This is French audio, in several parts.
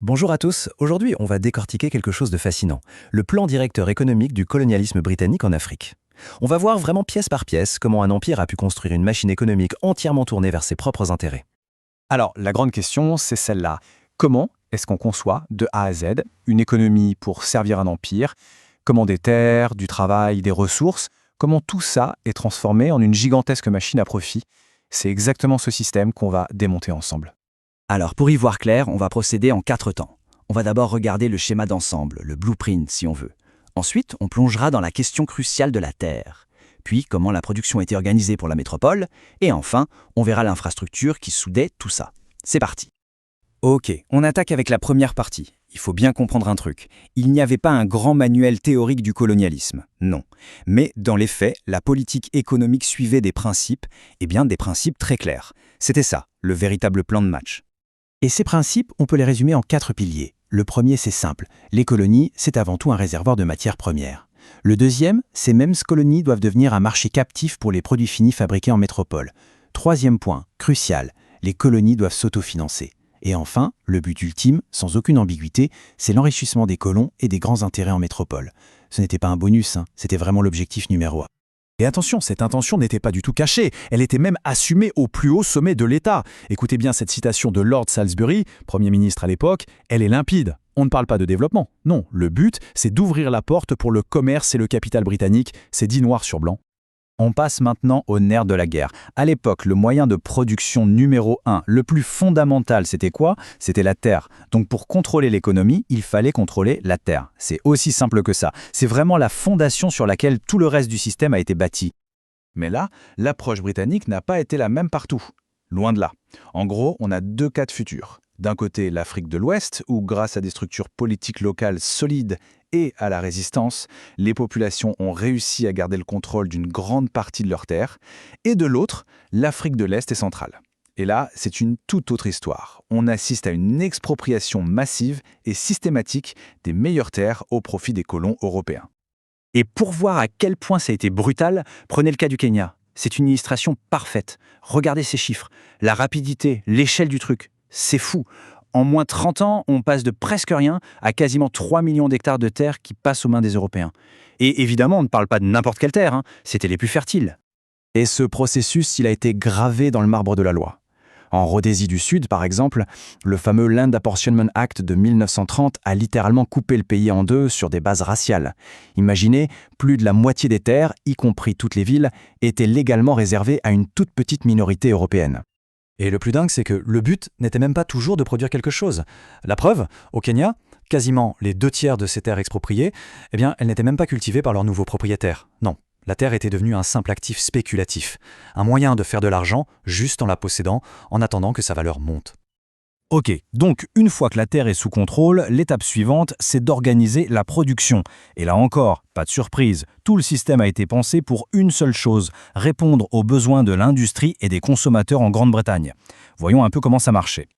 Bonjour à tous, aujourd'hui on va décortiquer quelque chose de fascinant, le plan directeur économique du colonialisme britannique en Afrique. On va voir vraiment pièce par pièce comment un empire a pu construire une machine économique entièrement tournée vers ses propres intérêts. Alors, la grande question, c'est celle-là. Comment est-ce qu'on conçoit, de A à Z, une économie pour servir un empire? Comment des terres, du travail, des ressources, comment tout ça est transformé en une gigantesque machine à profit? C'est exactement ce système qu'on va démonter ensemble. Alors, pour y voir clair, on va procéder en 4 temps. On va d'abord regarder le schéma d'ensemble, le blueprint si on veut. Ensuite, on plongera dans la question cruciale de la terre. Puis, comment la production était organisée pour la métropole. Et enfin, on verra l'infrastructure qui soudait tout ça. C'est parti. Ok, on attaque avec la première partie. Il faut bien comprendre un truc. Il n'y avait pas un grand manuel théorique du colonialisme, non. Mais dans les faits, la politique économique suivait des principes, des principes très clairs. C'était ça, le véritable plan de match. Et ces principes, on peut les résumer en 4 piliers. Le premier, c'est simple. Les colonies, c'est avant tout un réservoir de matières premières. Le deuxième, ces mêmes colonies doivent devenir un marché captif pour les produits finis fabriqués en métropole. Troisième point, crucial, les colonies doivent s'autofinancer. Et enfin, le but ultime, sans aucune ambiguïté, c'est l'enrichissement des colons et des grands intérêts en métropole. Ce n'était pas un bonus, c'était vraiment l'objectif numéro 1. Et attention, cette intention n'était pas du tout cachée, elle était même assumée au plus haut sommet de l'État. Écoutez bien cette citation de Lord Salisbury, Premier ministre à l'époque, elle est limpide. On ne parle pas de développement, non, le but, c'est d'ouvrir la porte pour le commerce et le capital britannique, c'est dit noir sur blanc. On passe maintenant au nerf de la guerre. À l'époque, le moyen de production numéro 1, le plus fondamental, c'était quoi? C'était la terre. Donc pour contrôler l'économie, il fallait contrôler la terre. C'est aussi simple que ça. C'est vraiment la fondation sur laquelle tout le reste du système a été bâti. Mais là, l'approche britannique n'a pas été la même partout. Loin de là. En gros, on a 2 cas de futur. D'un côté, l'Afrique de l'Ouest, où grâce à des structures politiques locales solides et à la résistance, les populations ont réussi à garder le contrôle d'une grande partie de leurs terres. Et de l'autre, l'Afrique de l'Est et centrale. Et là, c'est une toute autre histoire. On assiste à une expropriation massive et systématique des meilleures terres au profit des colons européens. Et pour voir à quel point ça a été brutal, prenez le cas du Kenya. C'est une illustration parfaite. Regardez ces chiffres, la rapidité, l'échelle du truc. C'est fou. En moins 30 ans, on passe de presque rien à quasiment 3 millions d'hectares de terre qui passent aux mains des Européens. Et évidemment, on ne parle pas de n'importe quelle terre, c'était les plus fertiles. Et ce processus, il a été gravé dans le marbre de la loi. En Rhodésie du Sud, par exemple, le fameux Land Apportionment Act de 1930 a littéralement coupé le pays en deux sur des bases raciales. Imaginez, plus de la moitié des terres, y compris toutes les villes, étaient légalement réservées à une toute petite minorité européenne. Et le plus dingue, c'est que le but n'était même pas toujours de produire quelque chose. La preuve, au Kenya, quasiment les 2/3 de ces terres expropriées, elles n'étaient même pas cultivées par leurs nouveaux propriétaires. Non, la terre était devenue un simple actif spéculatif, un moyen de faire de l'argent juste en la possédant, en attendant que sa valeur monte. Ok, donc une fois que la terre est sous contrôle, l'étape suivante, c'est d'organiser la production. Et là encore, pas de surprise, tout le système a été pensé pour une seule chose, répondre aux besoins de l'industrie et des consommateurs en Grande-Bretagne. Voyons un peu comment ça marchait.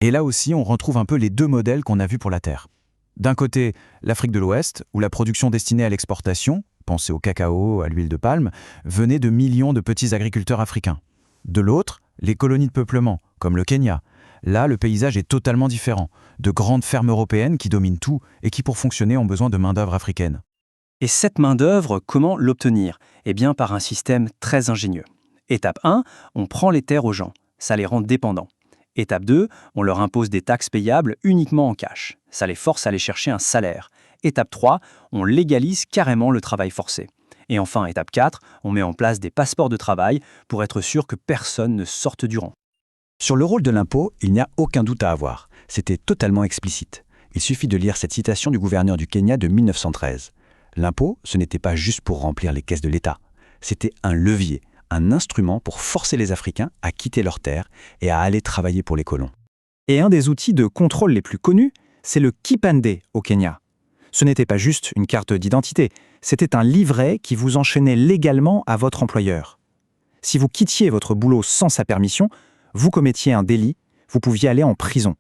Et là aussi, on retrouve un peu les 2 modèles qu'on a vus pour la terre. D'un côté, l'Afrique de l'Ouest, où la production destinée à l'exportation, pensez au cacao, à l'huile de palme, venait de millions de petits agriculteurs africains. De l'autre, les colonies de peuplement, comme le Kenya. Là, le paysage est totalement différent. De grandes fermes européennes qui dominent tout et qui, pour fonctionner, ont besoin de main-d'œuvre africaine. Et cette main-d'œuvre, comment l'obtenir? Par un système très ingénieux. Étape 1, on prend les terres aux gens. Ça les rend dépendants. Étape 2, on leur impose des taxes payables uniquement en cash. Ça les force à aller chercher un salaire. Étape 3, on légalise carrément le travail forcé. Et enfin, étape 4, on met en place des passeports de travail pour être sûr que personne ne sorte du rang. Sur le rôle de l'impôt, il n'y a aucun doute à avoir. C'était totalement explicite. Il suffit de lire cette citation du gouverneur du Kenya de 1913. L'impôt, ce n'était pas juste pour remplir les caisses de l'État. C'était un levier, un instrument pour forcer les Africains à quitter leurs terres et à aller travailler pour les colons. Et un des outils de contrôle les plus connus, c'est le Kipande au Kenya. Ce n'était pas juste une carte d'identité, c'était un livret qui vous enchaînait légalement à votre employeur. Si vous quittiez votre boulot sans sa permission, vous commettiez un délit, vous pouviez aller en prison.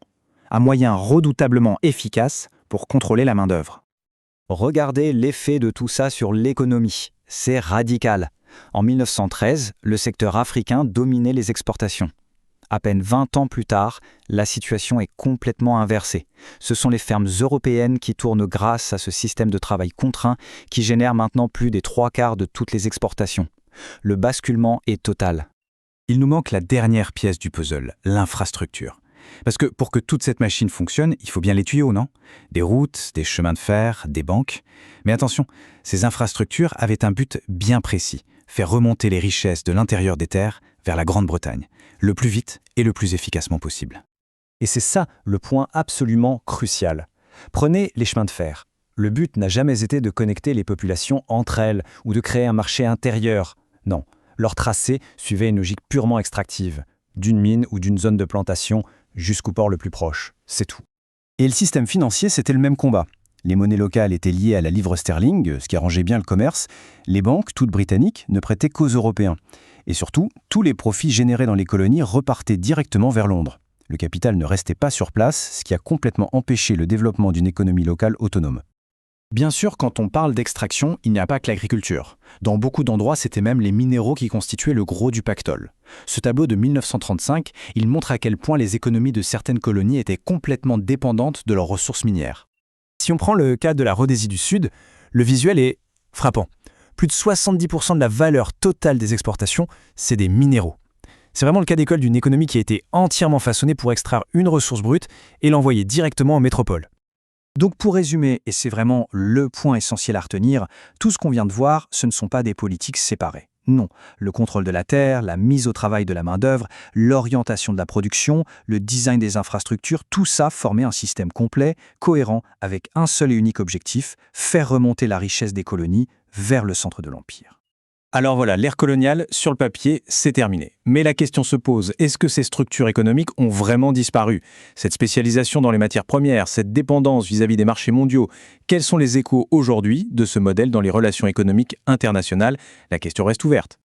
Un moyen redoutablement efficace pour contrôler la main-d'œuvre. Regardez l'effet de tout ça sur l'économie. C'est radical. En 1913, le secteur africain dominait les exportations. À peine 20 ans plus tard, la situation est complètement inversée. Ce sont les fermes européennes qui tournent grâce à ce système de travail contraint qui génère maintenant plus des 3/4 de toutes les exportations. Le basculement est total. Il nous manque la dernière pièce du puzzle, l'infrastructure. Parce que pour que toute cette machine fonctionne, il faut bien les tuyaux, non? Des routes, des chemins de fer, des banques. Mais attention, ces infrastructures avaient un but bien précis, faire remonter les richesses de l'intérieur des terres vers la Grande-Bretagne, le plus vite et le plus efficacement possible. Et c'est ça le point absolument crucial. Prenez les chemins de fer. Le but n'a jamais été de connecter les populations entre elles ou de créer un marché intérieur. Non, leur tracé suivait une logique purement extractive, d'une mine ou d'une zone de plantation jusqu'au port le plus proche. C'est tout. Et le système financier, c'était le même combat. Les monnaies locales étaient liées à la livre sterling, ce qui arrangeait bien le commerce. Les banques, toutes britanniques, ne prêtaient qu'aux Européens. Et surtout, tous les profits générés dans les colonies repartaient directement vers Londres. Le capital ne restait pas sur place, ce qui a complètement empêché le développement d'une économie locale autonome. Bien sûr, quand on parle d'extraction, il n'y a pas que l'agriculture. Dans beaucoup d'endroits, c'était même les minéraux qui constituaient le gros du pactole. Ce tableau de 1935, il montre à quel point les économies de certaines colonies étaient complètement dépendantes de leurs ressources minières. Si on prend le cas de la Rhodésie du Sud, le visuel est frappant. Plus de 70% de la valeur totale des exportations, c'est des minéraux. C'est vraiment le cas d'école d'une économie qui a été entièrement façonnée pour extraire une ressource brute et l'envoyer directement en métropole. Donc pour résumer, et c'est vraiment le point essentiel à retenir, tout ce qu'on vient de voir, ce ne sont pas des politiques séparées. Non, le contrôle de la terre, la mise au travail de la main-d'œuvre, l'orientation de la production, le design des infrastructures, tout ça formait un système complet, cohérent, avec un seul et unique objectif, faire remonter la richesse des colonies vers le centre de l'Empire. Alors voilà, l'ère coloniale, sur le papier, c'est terminé. Mais la question se pose, est-ce que ces structures économiques ont vraiment disparu? Cette spécialisation dans les matières premières, cette dépendance vis-à-vis des marchés mondiaux, quels sont les échos aujourd'hui de ce modèle dans les relations économiques internationales? La question reste ouverte.